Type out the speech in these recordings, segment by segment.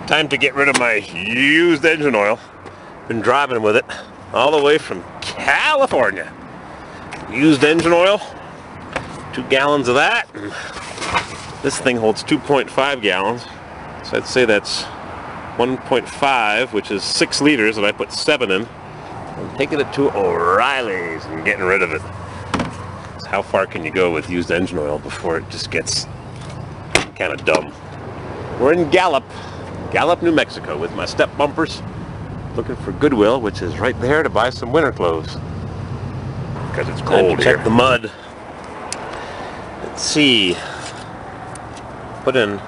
Time to get rid of my used engine oil. Been driving with it all the way from California. Used engine oil, 2 gallons of that. This thing holds 2.5 gallons, so I'd say that's 1.5, which is 6 liters, and I put 7 in. I'm taking it to O'Reilly's and getting rid of it. So how far can you go with used engine oil before it just gets kind of dumb? We're in Gallup, New Mexico, with my step bumpers, looking for Goodwill, which is right there, to buy some winter clothes because it's cold here. Check the mud. Let's see. Put in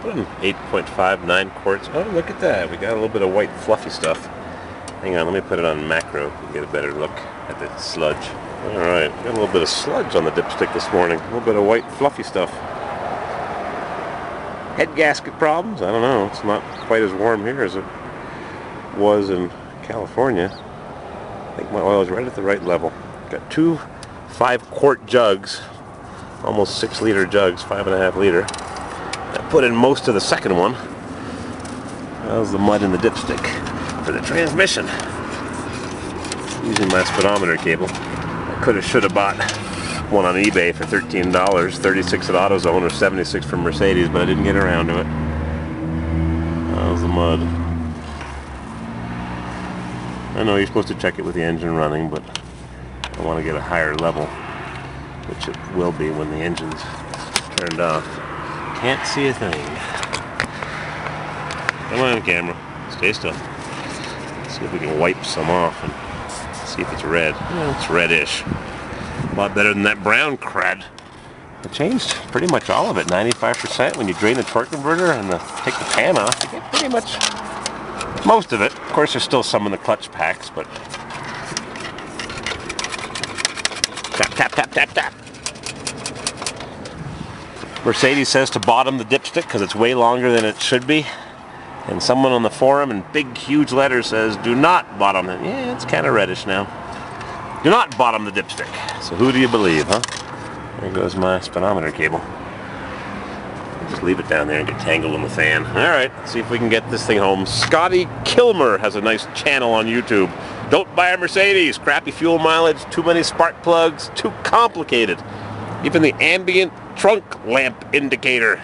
8.5, 9 quarts. Oh, look at that. We got a little bit of white fluffy stuff. Hang on, let me put it on macro and get a better look at the sludge. Alright, got a little bit of sludge on the dipstick this morning. A little bit of white fluffy stuff. Head gasket problems? I don't know. It's not quite as warm here as it was in California. I think my oil is right at the right level. Got 2 5-quart jugs, almost 6-liter jugs, 5.5 liter. I put in most of the second one. That was the mud in the dipstick for the transmission. Using my speedometer cable. I should have bought one on eBay for $13, 36 at AutoZone or 76 from Mercedes, but I didn't get around to it. That was the mud. I know you're supposed to check it with the engine running, but I want to get a higher level, which it will be when the engine's turned off. Can't see a thing. Come on, camera. Stay still. Let's see if we can wipe some off and see if it's red. Yeah, it's reddish. A lot better than that brown crud. I changed pretty much all of it, 95%. When you drain the torque converter and take the pan off, you get pretty much most of it. Of course, there's still some in the clutch packs, but tap, tap, tap, tap, tap. Mercedes says to bottom the dipstick because it's way longer than it should be. And someone on the forum in big, huge letters says, do not bottom it. Yeah, it's kind of reddish now. Do not bottom the dipstick. So who do you believe, huh? There goes my speedometer cable. I'll just leave it down there and get tangled in the fan. Alright, let's see if we can get this thing home. Scotty Kilmer has a nice channel on YouTube. Don't buy a Mercedes. Crappy fuel mileage, too many spark plugs, too complicated. Even the ambient trunk lamp indicator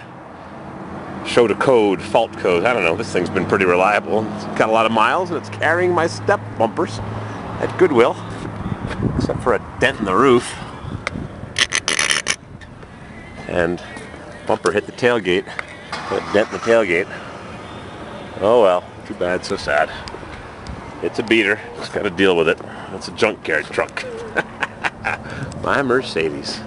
showed a code, fault code. I don't know, this thing's been pretty reliable. It's got a lot of miles and it's carrying my step bumpers at Goodwill. Except for a dent in the roof. And bumper hit the tailgate. Got a dent in the tailgate. Oh well, too bad, so sad. It's a beater, just gotta deal with it. It's a junkyard truck. My Mercedes.